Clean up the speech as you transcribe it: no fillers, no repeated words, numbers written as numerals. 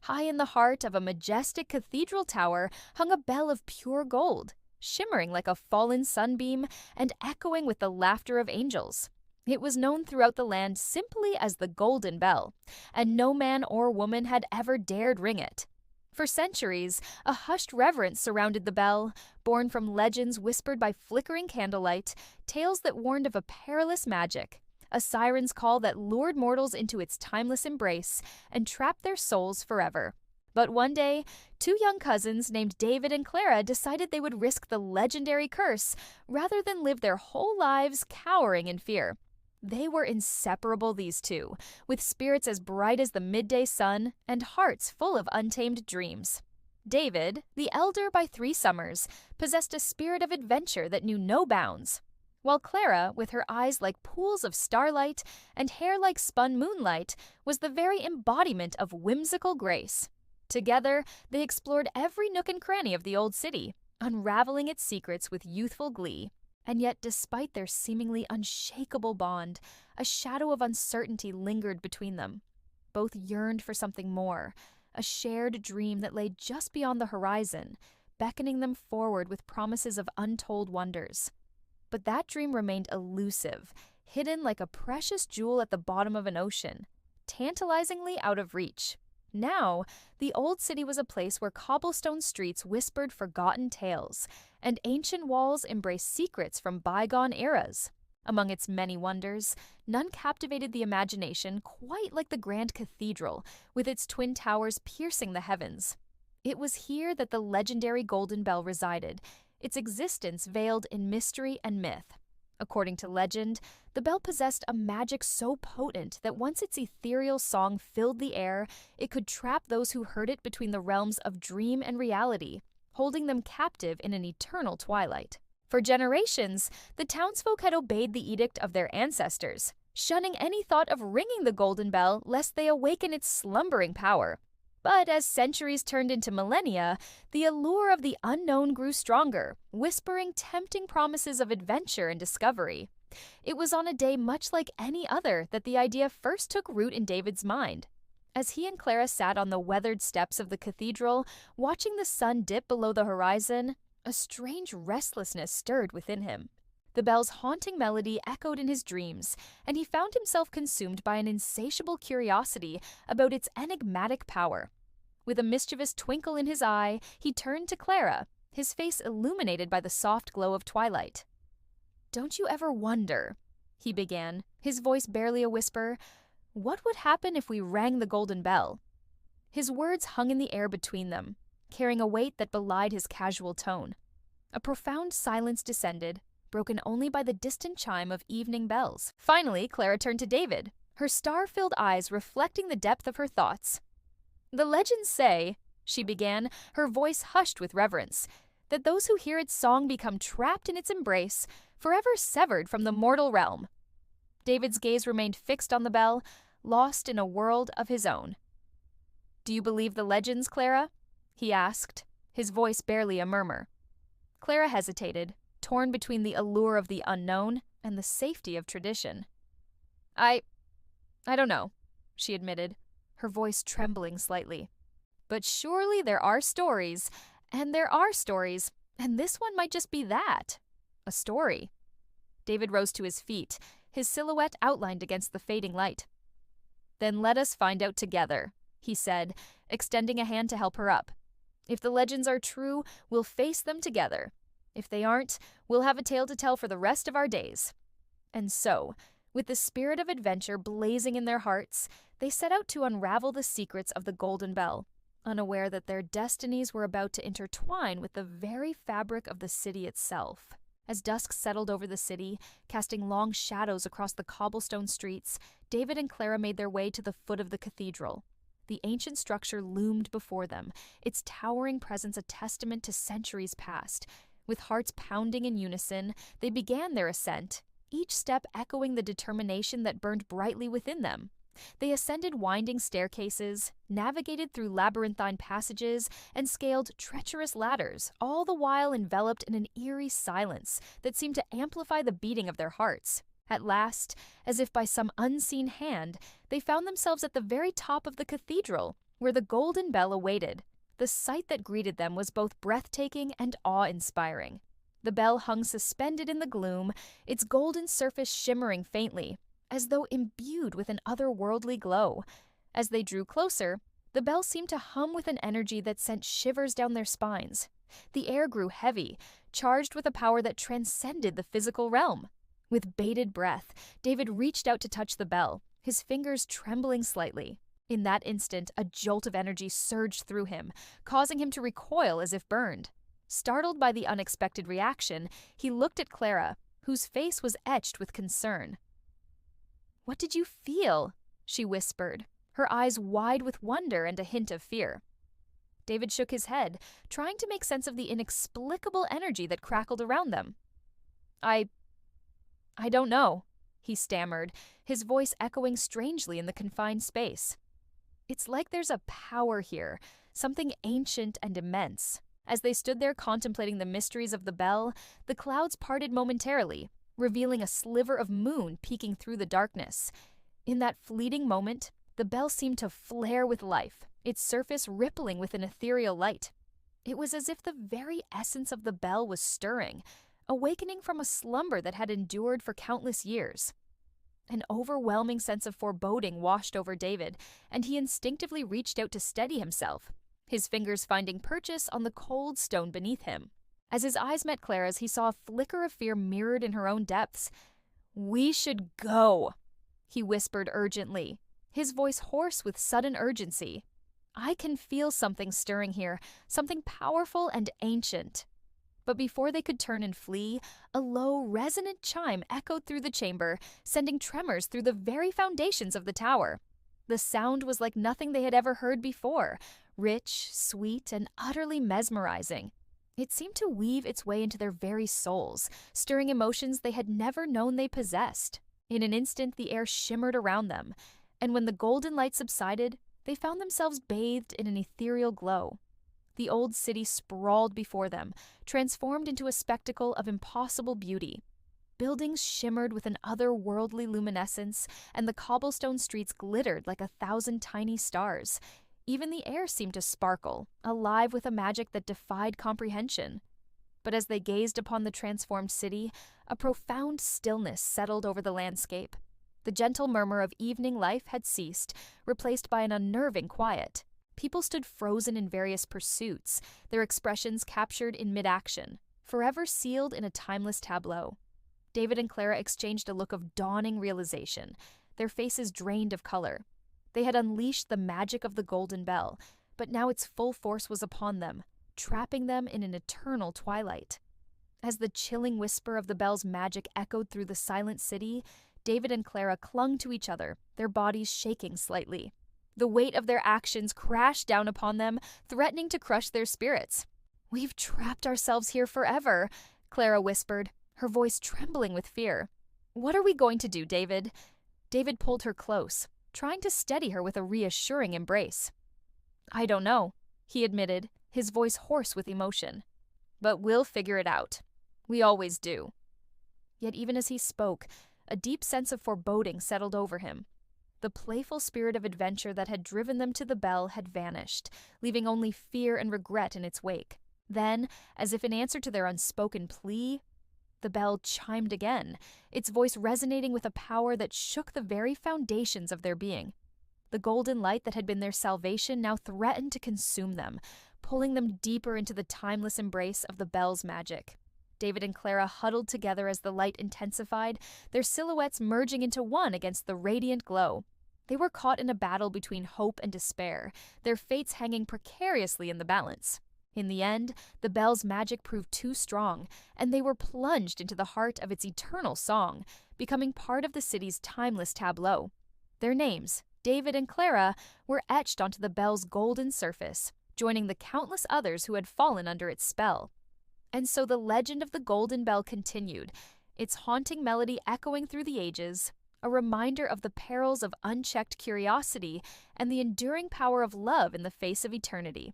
High in the heart of a majestic cathedral tower hung a bell of pure gold, shimmering like a fallen sunbeam and echoing with the laughter of angels. It was known throughout the land simply as the Golden Bell, and no man or woman had ever dared ring it. For centuries, a hushed reverence surrounded the bell, born from legends whispered by flickering candlelight, tales that warned of a perilous magic, a siren's call that lured mortals into its timeless embrace and trapped their souls forever. But one day, two young cousins named David and Clara decided they would risk the legendary curse rather than live their whole lives cowering in fear. They were inseparable, these two, with spirits as bright as the midday sun and hearts full of untamed dreams. David, the elder by 3 summers, possessed a spirit of adventure that knew no bounds, while Clara, with her eyes like pools of starlight and hair like spun moonlight, was the very embodiment of whimsical grace. Together, they explored every nook and cranny of the old city, unraveling its secrets with youthful glee. And yet, despite their seemingly unshakable bond, a shadow of uncertainty lingered between them. Both yearned for something more, a shared dream that lay just beyond the horizon, beckoning them forward with promises of untold wonders. But that dream remained elusive, hidden like a precious jewel at the bottom of an ocean, tantalizingly out of reach. Now, the old city was a place where cobblestone streets whispered forgotten tales, and ancient walls embraced secrets from bygone eras. Among its many wonders, none captivated the imagination quite like the grand cathedral, with its twin towers piercing the heavens. It was here that the legendary Golden Bell resided, its existence veiled in mystery and myth. According to legend, the bell possessed a magic so potent that once its ethereal song filled the air, it could trap those who heard it between the realms of dream and reality, holding them captive in an eternal twilight. For generations, the townsfolk had obeyed the edict of their ancestors, shunning any thought of ringing the Golden Bell lest they awaken its slumbering power. But as centuries turned into millennia, the allure of the unknown grew stronger, whispering tempting promises of adventure and discovery. It was on a day much like any other that the idea first took root in David's mind. As he and Clara sat on the weathered steps of the cathedral, watching the sun dip below the horizon, a strange restlessness stirred within him. The bell's haunting melody echoed in his dreams, and he found himself consumed by an insatiable curiosity about its enigmatic power. With a mischievous twinkle in his eye, he turned to Clara, his face illuminated by the soft glow of twilight. "Don't you ever wonder," he began, his voice barely a whisper, "what would happen if we rang the Golden Bell?" His words hung in the air between them, carrying a weight that belied his casual tone. A profound silence descended, broken only by the distant chime of evening bells. Finally, Clara turned to David, her star-filled eyes reflecting the depth of her thoughts. "The legends say," she began, her voice hushed with reverence, "that those who hear its song become trapped in its embrace, forever severed from the mortal realm." David's gaze remained fixed on the bell, lost in a world of his own. "Do you believe the legends, Clara?" he asked, his voice barely a murmur. Clara hesitated, torn between the allure of the unknown and the safety of tradition. I don't know," she admitted, her voice trembling slightly. "But surely there are stories, and this one might just be that. A story." David rose to his feet, his silhouette outlined against the fading light. "Then let us find out together," he said, extending a hand to help her up. "If the legends are true, we'll face them together. If they aren't, we'll have a tale to tell for the rest of our days." And so, with the spirit of adventure blazing in their hearts, they set out to unravel the secrets of the Golden Bell, unaware that their destinies were about to intertwine with the very fabric of the city itself. As dusk settled over the city, casting long shadows across the cobblestone streets, David and Clara made their way to the foot of the cathedral. The ancient structure loomed before them, its towering presence a testament to centuries past. With hearts pounding in unison, they began their ascent, each step echoing the determination that burned brightly within them. They ascended winding staircases, navigated through labyrinthine passages, and scaled treacherous ladders, all the while enveloped in an eerie silence that seemed to amplify the beating of their hearts. At last, as if by some unseen hand, they found themselves at the very top of the cathedral, where the golden bell awaited. The sight that greeted them was both breathtaking and awe-inspiring. The bell hung suspended in the gloom, its golden surface shimmering faintly, as though imbued with an otherworldly glow. As they drew closer, the bell seemed to hum with an energy that sent shivers down their spines. The air grew heavy, charged with a power that transcended the physical realm. With bated breath, David reached out to touch the bell, his fingers trembling slightly. In that instant, a jolt of energy surged through him, causing him to recoil as if burned. Startled by the unexpected reaction, he looked at Clara, whose face was etched with concern. "What did you feel?" she whispered, her eyes wide with wonder and a hint of fear. David shook his head, trying to make sense of the inexplicable energy that crackled around them. I don't know," he stammered, his voice echoing strangely in the confined space. "It's like there's a power here, something ancient and immense." As they stood there contemplating the mysteries of the bell, the clouds parted momentarily, revealing a sliver of moon peeking through the darkness. In that fleeting moment, the bell seemed to flare with life, its surface rippling with an ethereal light. It was as if the very essence of the bell was stirring, awakening from a slumber that had endured for countless years. An overwhelming sense of foreboding washed over David, and he instinctively reached out to steady himself, his fingers finding purchase on the cold stone beneath him. As his eyes met Clara's, he saw a flicker of fear mirrored in her own depths. "We should go," he whispered urgently, his voice hoarse with sudden urgency. "I can feel something stirring here, something powerful and ancient." But before they could turn and flee, a low, resonant chime echoed through the chamber, sending tremors through the very foundations of the tower. The sound was like nothing they had ever heard before, rich, sweet, and utterly mesmerizing. It seemed to weave its way into their very souls, stirring emotions they had never known they possessed. In an instant, the air shimmered around them, and when the golden light subsided, they found themselves bathed in an ethereal glow. The old city sprawled before them, transformed into a spectacle of impossible beauty. Buildings shimmered with an otherworldly luminescence, and the cobblestone streets glittered like 1,000 tiny stars. Even the air seemed to sparkle, alive with a magic that defied comprehension. But as they gazed upon the transformed city, a profound stillness settled over the landscape. The gentle murmur of evening life had ceased, replaced by an unnerving quiet. People stood frozen in various pursuits, their expressions captured in mid-action, forever sealed in a timeless tableau. David and Clara exchanged a look of dawning realization, their faces drained of color. They had unleashed the magic of the golden bell, but now its full force was upon them, trapping them in an eternal twilight. As the chilling whisper of the bell's magic echoed through the silent city, David and Clara clung to each other, their bodies shaking slightly. The weight of their actions crashed down upon them, threatening to crush their spirits. "We've trapped ourselves here forever," Clara whispered, her voice trembling with fear. "What are we going to do, David?" David pulled her close, trying to steady her with a reassuring embrace. "I don't know," he admitted, his voice hoarse with emotion. "But we'll figure it out. We always do." Yet even as he spoke, a deep sense of foreboding settled over him. The playful spirit of adventure that had driven them to the bell had vanished, leaving only fear and regret in its wake. Then, as if in answer to their unspoken plea, the bell chimed again, its voice resonating with a power that shook the very foundations of their being. The golden light that had been their salvation now threatened to consume them, pulling them deeper into the timeless embrace of the bell's magic. David and Clara huddled together as the light intensified, their silhouettes merging into one against the radiant glow. They were caught in a battle between hope and despair, their fates hanging precariously in the balance. In the end, the bell's magic proved too strong, and they were plunged into the heart of its eternal song, becoming part of the city's timeless tableau. Their names, David and Clara, were etched onto the bell's golden surface, joining the countless others who had fallen under its spell. And so the legend of the golden bell continued, its haunting melody echoing through the ages, a reminder of the perils of unchecked curiosity and the enduring power of love in the face of eternity.